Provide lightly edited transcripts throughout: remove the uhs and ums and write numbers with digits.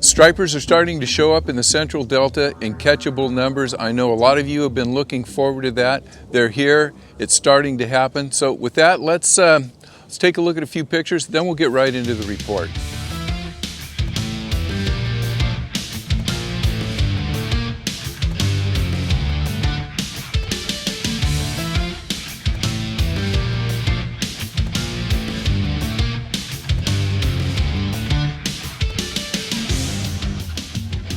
Stripers are starting to show up in the Central Delta in catchable numbers. I know a lot of you have been looking forward to that. They're here. It's starting to happen. So with that, let's take a look at a few pictures, then we'll get right into the report.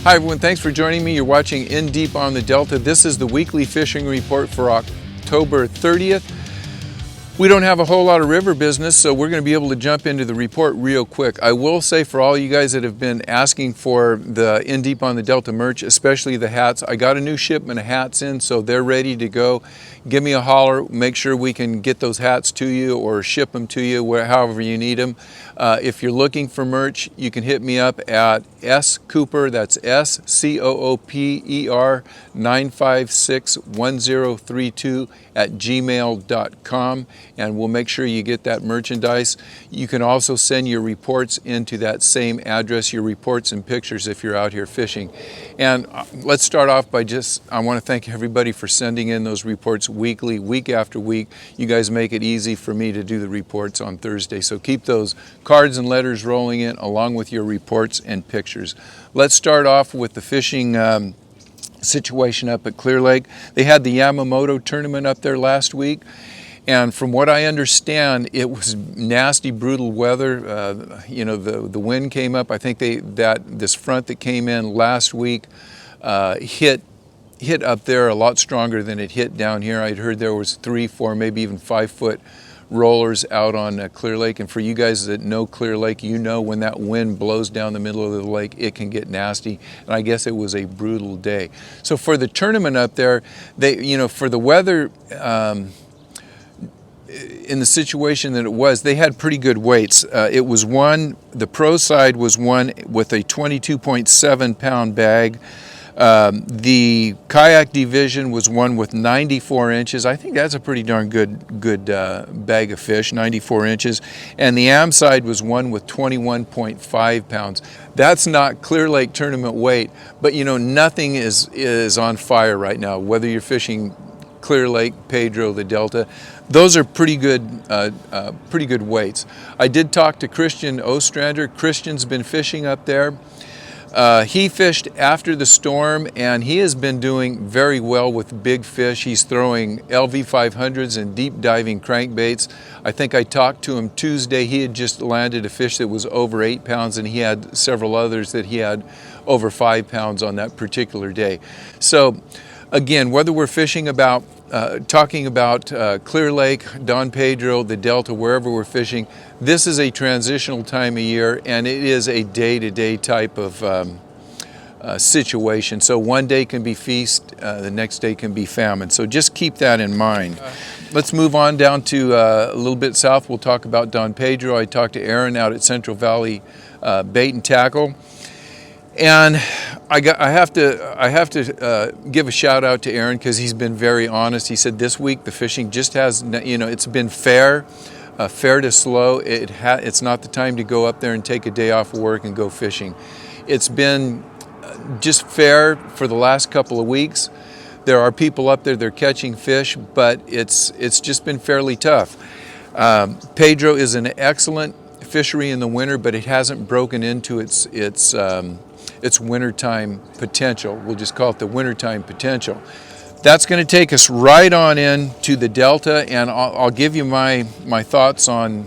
Hi everyone, thanks for joining me. You're watching In Deep on the Delta. This is the weekly fishing report for October 30th. We don't have a whole lot of river business, so we're going to be able to jump into the report real quick. I will say for all you guys that have been asking for the In Deep on the Delta merch, especially the hats, I got a new shipment of hats in, so they're ready to go. Give me a holler, make sure we can get those hats to you or ship them to you however you need them. If you're looking for merch, you can hit me up at scooper, that's SCOOPER 9561032 at gmail.com, and we'll make sure you get that merchandise. You can also send your reports into that same address, your reports and pictures if you're out here fishing. And let's start off by I want to thank everybody for sending in those reports weekly, week after week. You guys make it easy for me to do the reports on Thursday, so keep those cards and letters rolling in along with your reports and pictures. Let's start off with the fishing situation up at Clear Lake. They had the Yamamoto tournament up there last week, and from what I understand, it was nasty, brutal weather. You know, the wind came up. I think this front that came in last week hit up there a lot stronger than it hit down here. I'd heard there was 3, 4, maybe even 5 foot rollers out on Clear Lake, and for you guys that know Clear Lake, you know when that wind blows down the middle of the lake, it can get nasty, and I guess it was a brutal day. So for the tournament up there, for the weather, in the situation that it was, they had pretty good weights. The pro side was one with a 22.7 pound bag. The kayak division was one with 94 inches. I think that's a pretty darn good bag of fish, 94 inches. And the AM side was one with 21.5 pounds. That's not Clear Lake tournament weight, but you know, nothing is on fire right now, whether you're fishing Clear Lake, Pedro, the Delta. Those are pretty good weights. I did talk to Christian Ostrander. Christian's been fishing up there. He fished after the storm, and he has been doing very well with big fish. He's throwing LV500s and deep diving crankbaits. I think I talked to him Tuesday. He had just landed a fish that was over 8 pounds, and he had several others that he had over 5 pounds on that particular day. So again, whether we're fishing about talking about Clear Lake, Don Pedro, the Delta, wherever we're fishing, this is a transitional time of year, and it is a day-to-day type of situation. So one day can be feast, the next day can be famine. So just keep that in mind. Let's move on down to a little bit south. We'll talk about Don Pedro. I talked to Aaron out at Central Valley Bait and Tackle. And I have to give a shout out to Aaron because he's been very honest. He said this week the fishing just has, it's been fair to slow. It's not the time to go up there and take a day off of work and go fishing. It's been just fair for the last couple of weeks. There are people up there, they're catching fish, but it's just been fairly tough. Pedro is an excellent fishery in the winter, but it hasn't broken into its wintertime potential. We'll just call it the wintertime potential. That's going to take us right on in to the Delta, and I'll give you my thoughts on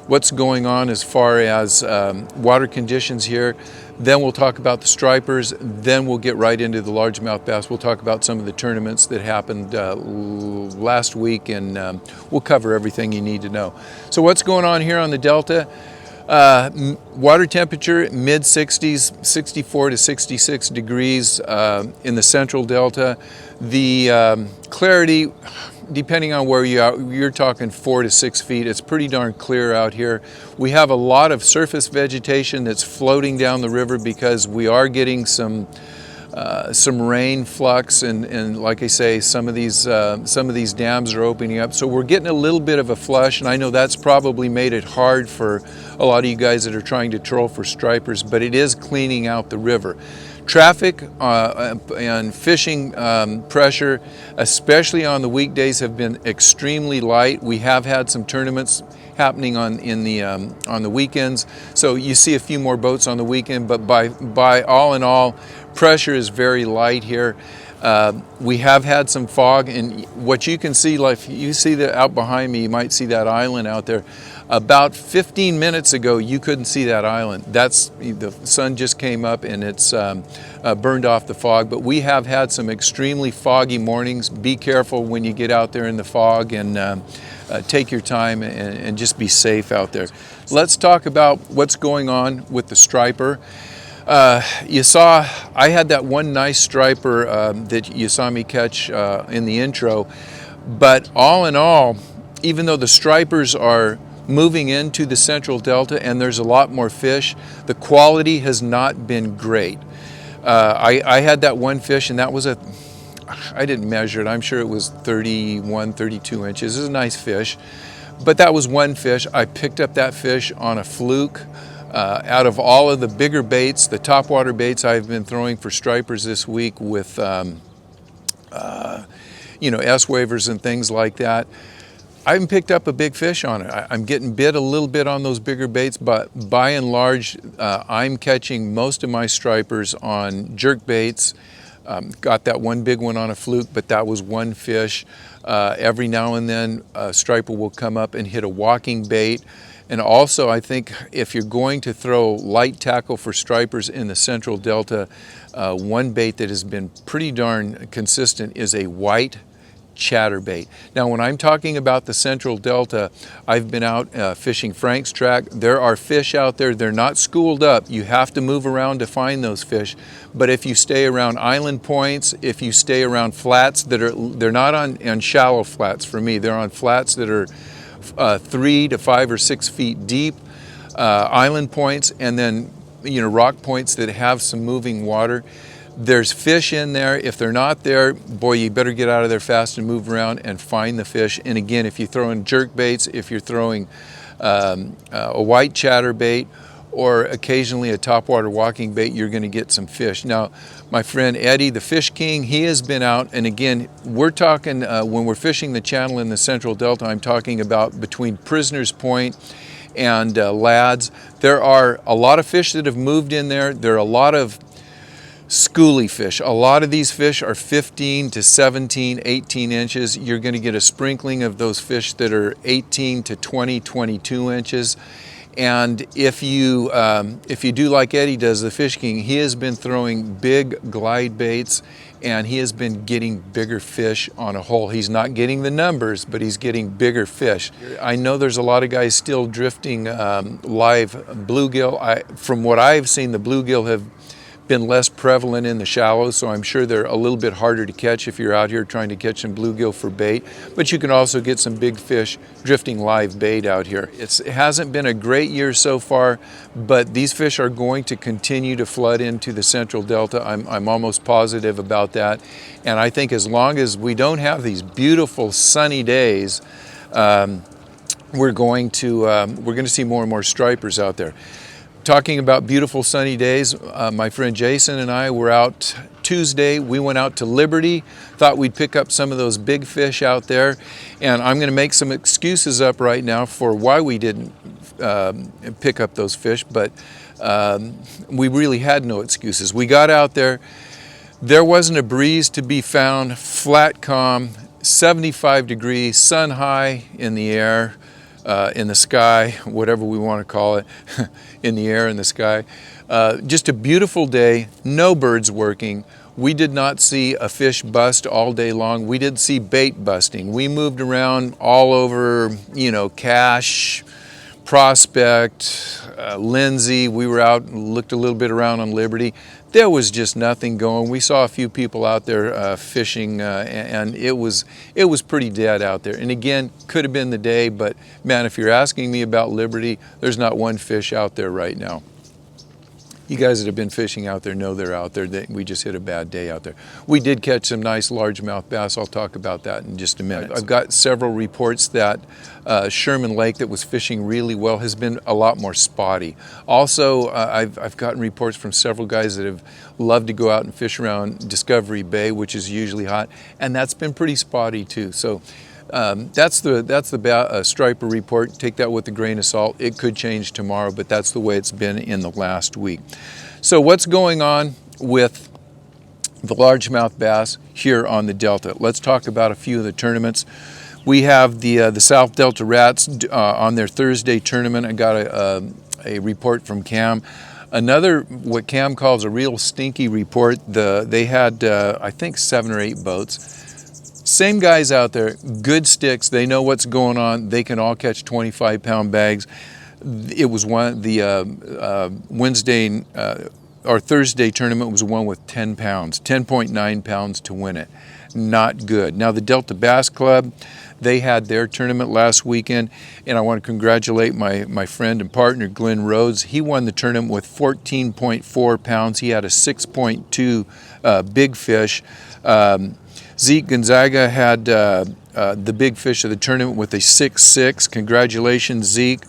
what's going on as far as water conditions here. Then we'll talk about the stripers. Then we'll get right into the largemouth bass. We'll talk about some of the tournaments that happened last week, and we'll cover everything you need to know. So what's going on here on the Delta? Water temperature mid 60s, 64 to 66 degrees in the central Delta. The clarity, depending on where you're talking 4 to 6 feet. It's pretty darn clear out here. We have a lot of surface vegetation that's floating down the river because we are getting some rain flux, and like I say, some of these dams are opening up, so we're getting a little bit of a flush, and I know that's probably made it hard for a lot of you guys that are trying to troll for stripers, but it is cleaning out the river. Traffic and fishing pressure, especially on the weekdays, have been extremely light. We have had some tournaments happening on the weekends, so you see a few more boats on the weekend, but by all in all, pressure is very light here. We have had some fog, and what you can see, like you see that out behind me, you might see that island out there. About 15 minutes ago, you couldn't see that island. The sun just came up and it's burned off the fog, but we have had some extremely foggy mornings. Be careful when you get out there in the fog, and take your time and just be safe out there. Let's talk about what's going on with the striper. You saw, I had that one nice striper that you saw me catch in the intro, but all in all, even though the stripers are moving into the central Delta and there's a lot more fish, the quality has not been great. I had that one fish, and that was I didn't measure it, I'm sure it was 31, 32 inches. It was a nice fish, but that was one fish. I picked up that fish on a fluke. Out of all of the bigger baits, the topwater baits I've been throwing for stripers this week with S-wavers and things like that, I haven't picked up a big fish on it. I'm getting bit a little bit on those bigger baits, but by and large, I'm catching most of my stripers on jerk baits. Got that one big one on a fluke, but that was one fish. Every now and then, a striper will come up and hit a walking bait. And also, I think if you're going to throw light tackle for stripers in the central Delta, one bait that has been pretty darn consistent is a white chatterbait. Now, when I'm talking about the central Delta, I've been out fishing Frank's Track. There are fish out there. They're not schooled up. You have to move around to find those fish. But if you stay around island points, if you stay around flats they're not on shallow flats for me. They're on flats that are 3 to 5 or 6 feet deep, island points, and then rock points that have some moving water. There's fish in there. If they're not there, boy, you better get out of there fast and move around and find the fish. And again, if you throw in jerk baits, if you're throwing a white chatterbait or occasionally a topwater walking bait, you're going to get some fish. Now, my friend Eddie, the Fish King, he has been out, and again, we're talking, when we're fishing the channel in the central Delta, I'm talking about between Prisoner's Point and Lads. There are a lot of fish that have moved in there. There are a lot of schoolie fish. A lot of these fish are 15 to 17, 18 inches. You're going to get a sprinkling of those fish that are 18 to 20, 22 inches. And if you do like Eddie does, the Fish King, he has been throwing big glide baits, and he has been getting bigger fish on a hole. He's not getting the numbers, but he's getting bigger fish. I know there's a lot of guys still drifting live bluegill. From what I've seen, the bluegill have been less prevalent in the shallows, so I'm sure they're a little bit harder to catch if you're out here trying to catch some bluegill for bait. But you can also get some big fish drifting live bait out here. It hasn't been a great year so far, but these fish are going to continue to flood into the central delta. I'm almost positive about that. And I think as long as we don't have these beautiful sunny days, we're going to see more and more stripers out there. Talking about beautiful sunny days, my friend Jason and I were out Tuesday. We went out to Liberty, thought we'd pick up some of those big fish out there, and I'm going to make some excuses up right now for why we didn't pick up those fish, but we really had no excuses. We got out there, there wasn't a breeze to be found, flat calm, 75 degrees, sun high in the air, in the sky, whatever we want to call it, in the air, in the sky. Just a beautiful day, no birds working. We did not see a fish bust all day long. We did see bait busting. We moved around all over, you know, Cache, Prospect, Lindsay. We were out and looked a little bit around on Liberty. There was just nothing going. We saw a few people out there fishing, and it was pretty dead out there. And again, could have been the day, but man, if you're asking me about Liberty, there's not one fish out there right now. You guys that have been fishing out there know they're out there. We just hit a bad day out there. We did catch some nice largemouth bass. I'll talk about that in just a minute. I've got several reports that Sherman Lake that was fishing really well has been a lot more spotty. Also, I've gotten reports from several guys that have loved to go out and fish around Discovery Bay, which is usually hot, and that's been pretty spotty too. So that's the striper report. Take that with a grain of salt. It could change tomorrow, but that's the way it's been in the last week. So what's going on with the largemouth bass here on the Delta? Let's talk about a few of the tournaments. We have the South Delta Rats on their Thursday tournament. I got a report from Cam. Another, what Cam calls a real stinky report. They had, I think, 7 or 8 boats. Same guys out there, good sticks, they know what's going on, they can all catch 25-pound bags. It was Wednesday or Thursday tournament was one with 10 pounds, 10.9 pounds to win it. Not good. Now the Delta Bass Club, they had their tournament last weekend, and I want to congratulate my friend and partner Glenn Rhodes. He won the tournament with 14.4 pounds. He had a 6.2 big fish. Zeke Gonzaga had the big fish of the tournament with a 6.6. Congratulations, Zeke.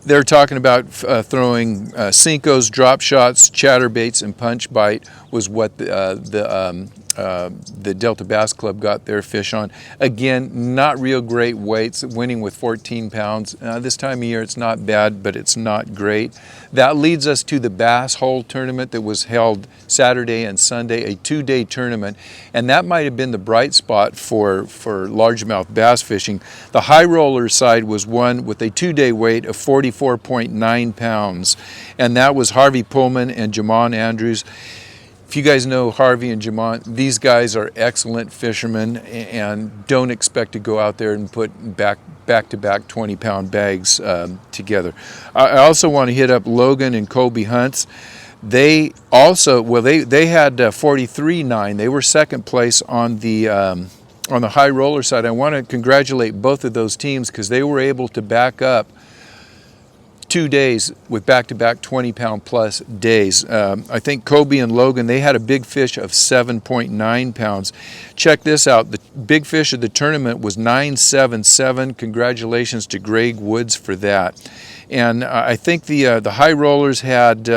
They're talking about throwing Cincos, drop shots, chatterbaits, and punch bite was what the Delta Bass Club got their fish on. Again, not real great weights, winning with 14 pounds. This time of year, it's not bad, but it's not great. That leads us to the Bass Hole tournament that was held Saturday and Sunday, a 2-day tournament, and that might have been the bright spot for largemouth bass fishing. The high roller side was won with a 2-day weight of 44.9 pounds, and that was Harvey Pullman and Jamon Andrews. If you guys know Harvey and Jamon, these guys are excellent fishermen and don't expect to go out there and put back-to-back 20-pound bags together. I also want to hit up Logan and Colby Hunts. They also, well, they had 43.9. They were second place on the high roller side. I want to congratulate both of those teams because they were able to back up 2 days with back-to-back 20-pound plus days. I think Kobe and Logan, they had a big fish of 7.9 pounds. Check this out. The big fish of the tournament was 9.77. Congratulations to Greg Woods for that. And I think the high rollers had,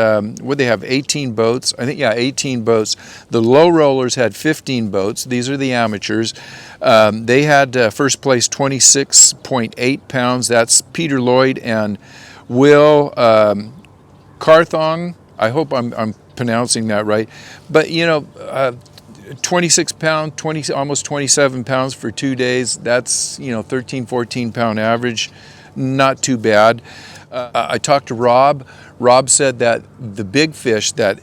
what they have, 18 boats. I think, yeah, 18 boats. The low rollers had 15 boats. These are the amateurs. They had first place 26.8 pounds. That's Peter Lloyd and Will Carthong. I hope I'm pronouncing that right. But, you know, 26 pound, almost 27 pounds for 2 days. That's, you know, 13, 14 pound average. Not too bad. I talked to Rob. Rob said that the big fish, the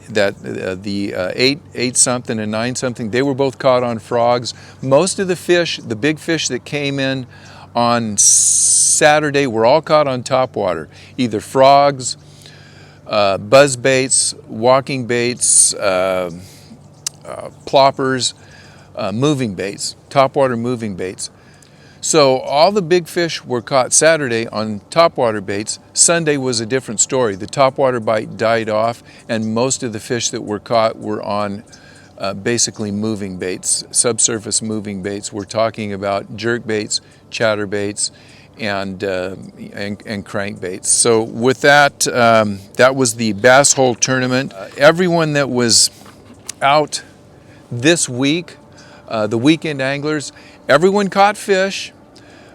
8 something and 9 something, they were both caught on frogs. Most of the fish, the big fish that came in on Saturday, were all caught on topwater, either frogs, buzz baits, walking baits, ploppers, moving baits, topwater moving baits. So all the big fish were caught Saturday on topwater baits. Sunday was a different story. The topwater bite died off, and most of the fish that were caught were on basically moving baits, subsurface moving baits. We're talking about jerk baits, chatter baits, and crank baits. So with that, that was the bass hole tournament. Everyone that was out this week, the weekend anglers, everyone caught fish,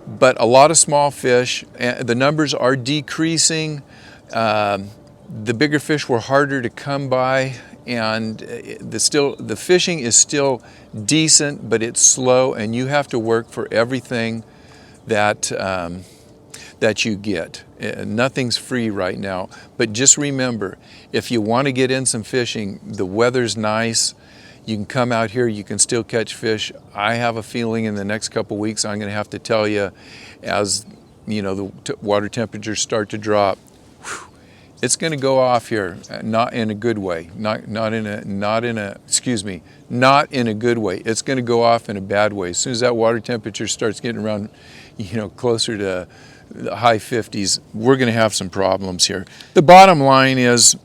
but a lot of small fish. The numbers are decreasing. The bigger fish were harder to come by, and the fishing is still decent, but it's slow, and you have to work for everything that you get. Nothing's free right now, but just remember, if you want to get in some fishing, the weather's nice. You can come out here, you can still catch fish. I have a feeling in the next couple weeks I'm going to have to tell you, as you know, the water temperatures start to drop, it's going to go off here, not in a good way, not in a good way. It's going to go off in a bad way. As soon as that water temperature starts getting around, closer to the high 50s, we're going to have some problems here. The bottom line is,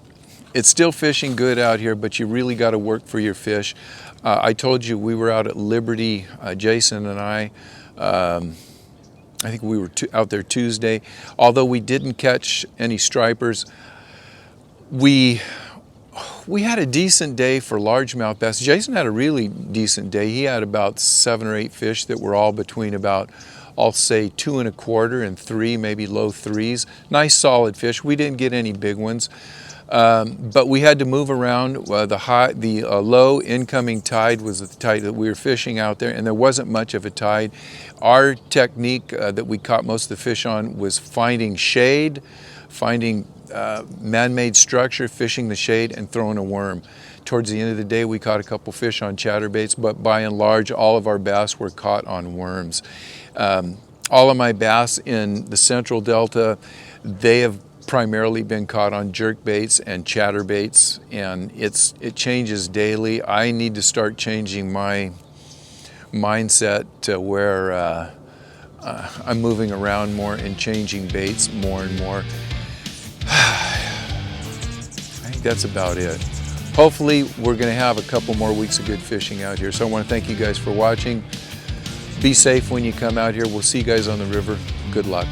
it's still fishing good out here, but you really got to work for your fish. I told you we were out at Liberty, Jason and I think we were out there Tuesday. Although we didn't catch any stripers, we had a decent day for largemouth bass. Jason had a really decent day. He had about 7 or 8 fish that were all between about, I'll say, 2 1/4 and 3, maybe low 3s. Nice solid fish. We didn't get any big ones. But we had to move around. The low incoming tide was the tide that we were fishing out there, and there wasn't much of a tide. Our technique that we caught most of the fish on was finding shade, finding man-made structure, fishing the shade, and throwing a worm. Towards the end of the day, we caught a couple fish on chatterbaits, but by and large, all of our bass were caught on worms. All of my bass in the Central Delta, they have primarily been caught on jerk baits and chatter baits, and it changes daily. I need to start changing my mindset to where I'm moving around more and changing baits more and more. I think that's about it. Hopefully we're going to have a couple more weeks of good fishing out here. So I want to thank you guys for watching. Be safe when you come out here. We'll see you guys on the river. Good luck.